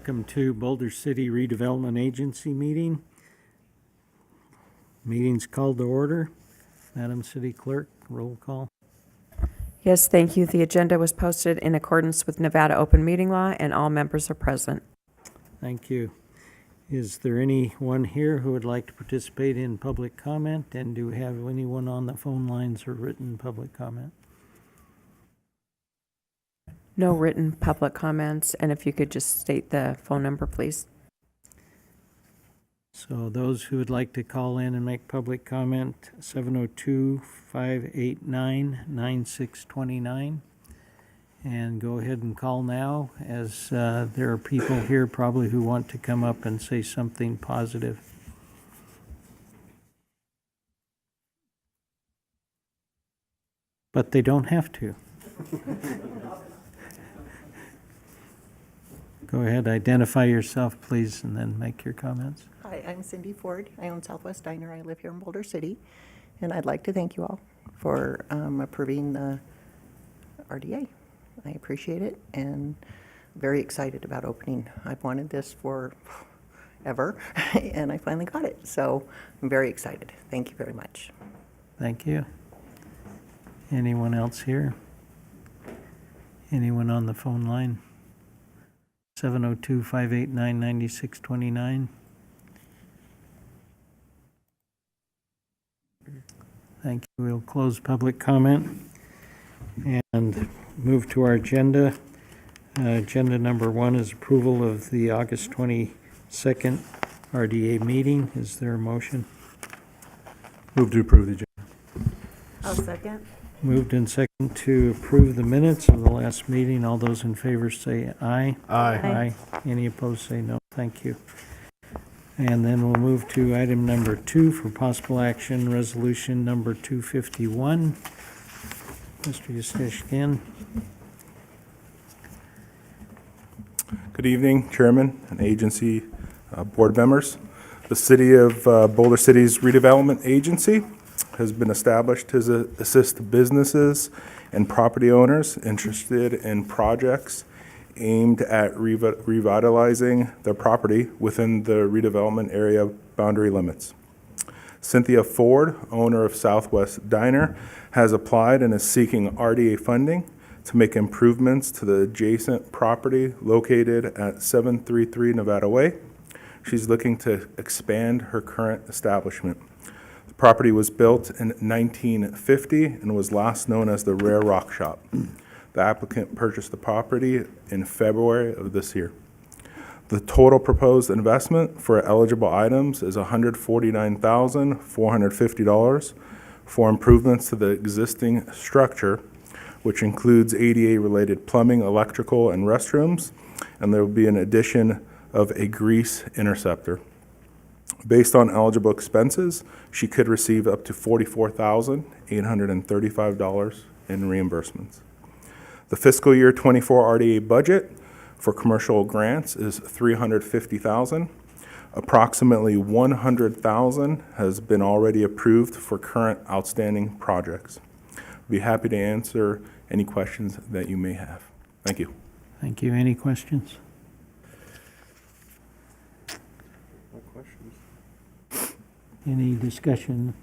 Welcome to Boulder City Redevelopment Agency meeting. Meeting's called to order. Madam City Clerk, roll call. Yes, thank you. The agenda was posted in accordance with Nevada open meeting law, and all members are present. Thank you. Is there anyone here who would like to participate in public comment? And do we have anyone on the phone lines or written public comment? No written public comments, and if you could just state the phone number, please. So those who would like to call in and make public comment, 702-589-9629. And go ahead and call now, as there are people here probably who want to come up and say something positive. But they don't have to. Go ahead, identify yourself, please, and then make your comments. Hi, I'm Cindy Ford. I own Southwest Diner. I live here in Boulder City. And I'd like to thank you all for approving the RDA. I appreciate it and very excited about opening. I've wanted this for ever, and I finally got it. So I'm very excited. Thank you very much. Thank you. Anyone else here? Anyone on the phone line? 702-589-9629. Thank you. We'll close public comment and move to our agenda. Agenda number 1 is approval of the August 22nd RDA meeting. Is there a motion? Move to approve the agenda. I'll second. Moved and second to approve the minutes of the last meeting. All those in favor say aye. Aye. Aye. Any opposed say no. Thank you. And then we'll move to item number 2 for possible action, resolution number 251. Mr. Yustishkin. Good evening, Chairman and agency board members. The City of Boulder City's Redevelopment Agency has been established to assist businesses and property owners interested in projects aimed at revitalizing their property within the redevelopment area boundary limits. Cynthia Ford, owner of Southwest Diner, has applied and is seeking RDA funding to make improvements to the adjacent property located at 733 Nevada Way. She's looking to expand her current establishment. The property was built in 1950 and was last known as the Rare Rock Shop. The applicant purchased the property in February of this year. The total proposed investment for eligible items is $149,450 for improvements to the existing structure, which includes ADA-related plumbing, electrical, and restrooms, and there will be an addition of a grease interceptor. Based on eligible expenses, she could receive up to $44,835 in reimbursements. The fiscal year 24 RDA budget for commercial grants is $350,000. Approximately $100,000 has been already approved for current outstanding projects. I'd be happy to answer any questions that you may have. Thank you. Thank you. Any questions? No questions. Any discussion?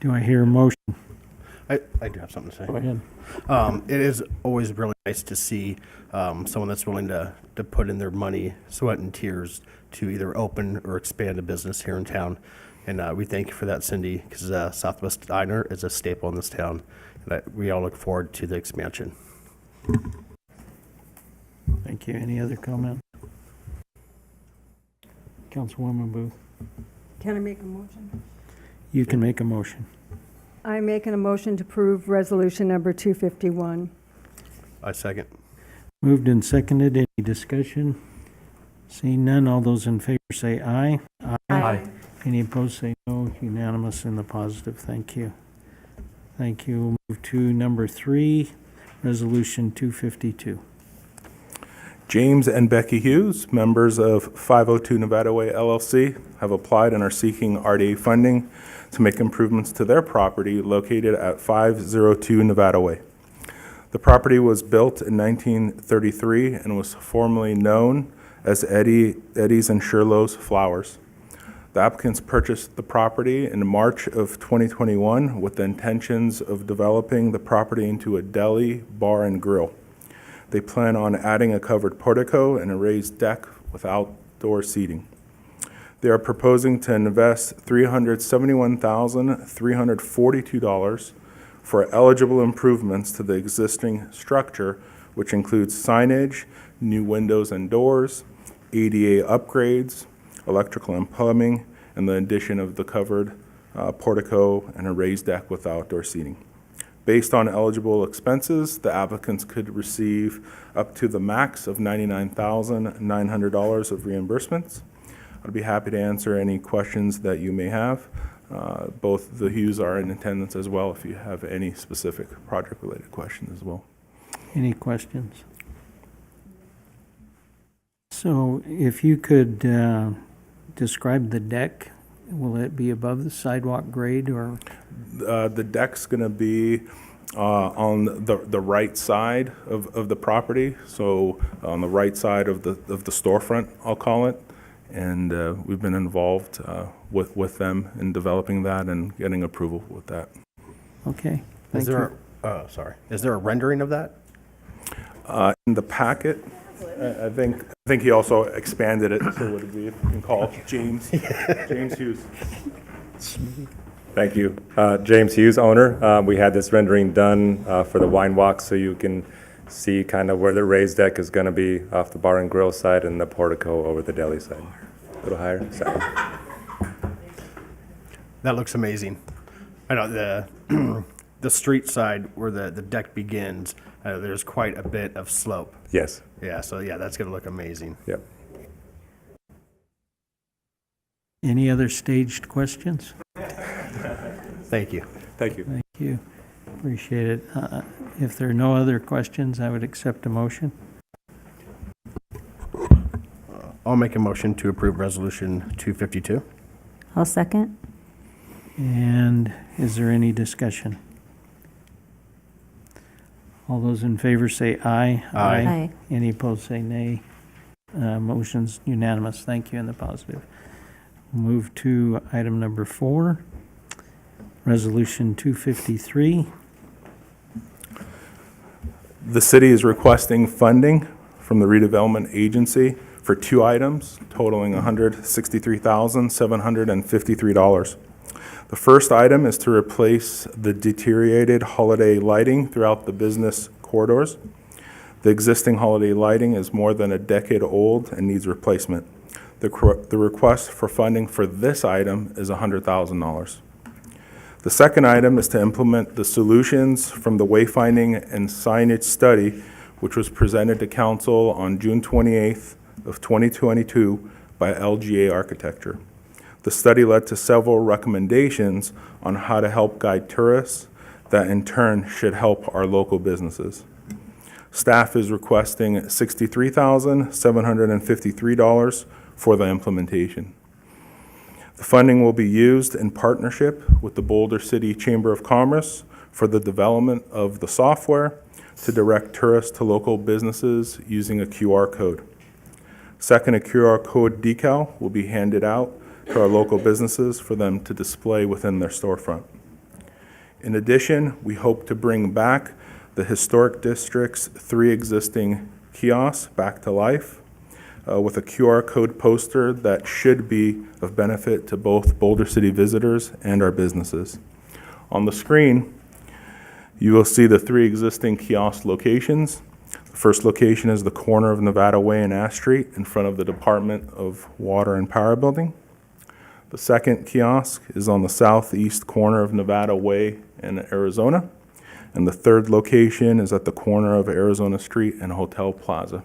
Do I hear a motion? I do have something to say. Go ahead. It is always really nice to see someone that's willing to put in their money, sweat, and tears to either open or expand a business here in town. And we thank you for that, Cindy, because Southwest Diner is a staple in this town. And we all look forward to the expansion. Thank you. Any other comment? Councilwoman Booth. Can I make a motion? You can make a motion. I'm making a motion to approve resolution number 251. I second. Moved and seconded. Any discussion? Seeing none, all those in favor say aye. Aye. Any opposed say no. Unanimous in the positive. Thank you. Thank you. We'll move to number 3, resolution 252. James and Becky Hughes, members of 502 Nevada Way LLC, have applied and are seeking RDA funding to make improvements to their property located at 502 Nevada Way. The property was built in 1933 and was formerly known as Eddie's and Shirlow's Flowers. The applicants purchased the property in March of 2021 with the intentions of developing the property into a deli, bar, and grill. They plan on adding a covered portico and a raised deck with outdoor seating. They are proposing to invest $371,342 for eligible improvements to the existing structure, which includes signage, new windows and doors, ADA upgrades, electrical and plumbing, and the addition of the covered portico and a raised deck with outdoor seating. Based on eligible expenses, the applicants could receive up to the max of $99,900 of reimbursements. I'd be happy to answer any questions that you may have. Both the Hughes are in attendance as well if you have any specific project-related questions as well. Any questions? So if you could describe the deck, will it be above the sidewalk grade or? The deck's going to be on the right side of the property, so on the right side of the storefront, I'll call it. And we've been involved with them in developing that and getting approval with that. Okay, Is thank you. there, is there a rendering of that? In the packet, I think he also expanded it, so would it be, you can call James Hughes. Thank you. James Hughes, owner. We had this rendering done for the wine walk, so you can see kind of where the raised deck is going to be off the bar and grill side and the portico over the deli side. A little higher. Sorry. That looks amazing. I know the street side where the deck begins, there's quite a bit of slope. Yes. Yeah, so yeah, that's going to look amazing. Yep. Any other staged questions? Thank you. Thank you. Thank you. Appreciate it. If there are no other questions, I would accept a motion. I'll make a motion to approve Resolution 252. I'll second. And is there any discussion? All those in favor say aye. Aye. Any opposed say nay. Motion's unanimous. Thank you in the positive. Move to item number 4, Resolution 253. The city is requesting funding from the Redevelopment Agency for 2 items totaling $163,753. The first item is to replace the deteriorated holiday lighting throughout the business corridors. The existing holiday lighting is more than a decade old and needs replacement. The request for funding for this item is $100,000. The second item is to implement the solutions from the wayfinding and signage study, which was presented to council on June 28th of 2022 by LGA Architecture. The study led to several recommendations on how to help guide tourists that in turn should help our local businesses. Staff is requesting $63,753 for the implementation. The funding will be used in partnership with the Boulder City Chamber of Commerce for the development of the software to direct tourists to local businesses using a QR code. Second, a QR code decal will be handed out to our local businesses for them to display within their storefront. In addition, we hope to bring back the Historic District's 3 existing kiosks back to life with a QR code poster that should be of benefit to both Boulder City visitors and our businesses. On the screen, you will see the 3 existing kiosk locations. The first location is the corner of Nevada Way and Ash Street in front of the Department of Water and Power Building. The second kiosk is on the southeast corner of Nevada Way and Arizona. And the third location is at the corner of Arizona Street and Hotel Plaza.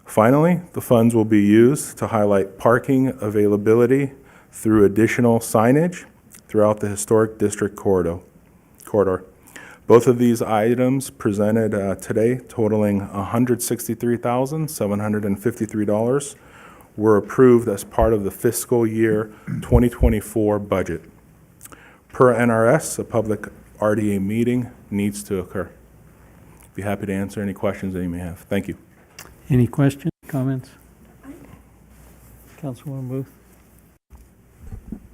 Finally, the funds will be used to highlight parking availability through additional signage throughout the Historic District corridor. Both of these items presented today, totaling $163,753, were approved as part of the fiscal year 2024 budget. Per NRS, a public RDA meeting needs to occur. Be happy to answer any questions that you may have. Thank you. Any questions? comments? Councilwoman Booth?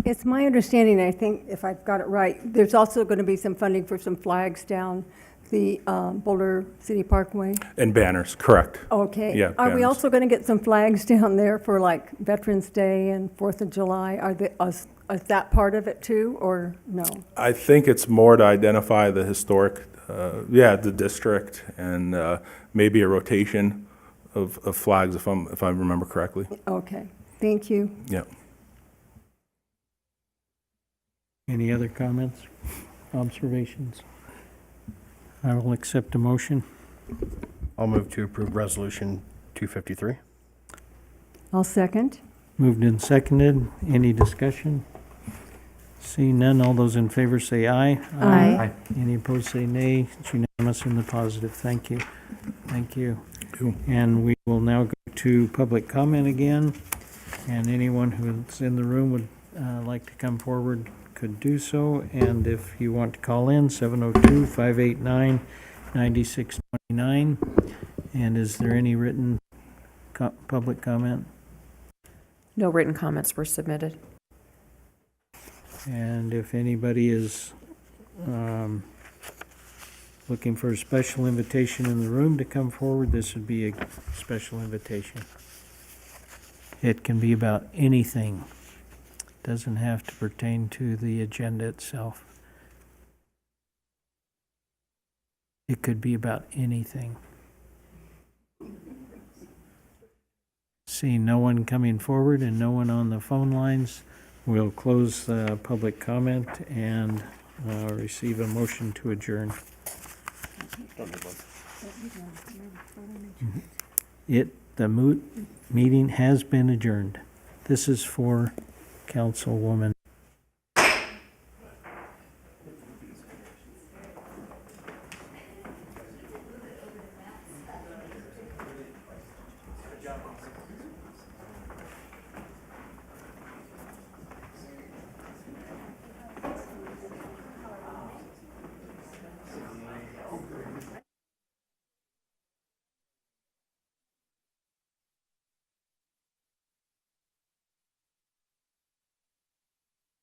It's my understanding, I think, if I've got it right, there's also going to be some funding for some flags down the Boulder City Parkway. And banners, correct. Okay. Yeah, Are we banners. also going to get some flags down there for like Veterans Day and 4th of July? Is that part of it too, or no? I think it's more to identify the historic, the district, and maybe a rotation of flags, if I remember correctly. Okay, thank you. Yeah. Any other comments, observations? I will accept a motion. I'll move to approve Resolution 253. I'll second. Moved and seconded. Any discussion? Seeing none, all those in favor say aye. Aye. Any opposed say nay. It's unanimous in the positive. Thank you. Thank you. Cool. And we will now go to public comment again. And anyone who's in the room would like to come forward could do so. And if you want to call in, 702-589-9629. And is there any written public comment? No written comments were submitted. And if anybody is looking for a special invitation in the room to come forward, this would be a special invitation. It can be about anything. Doesn't have to pertain to the agenda itself. It could be about anything. Seeing no one coming forward and no one on the phone lines, we'll close public comment and receive a motion to adjourn. The meeting has been adjourned. This is for Councilwoman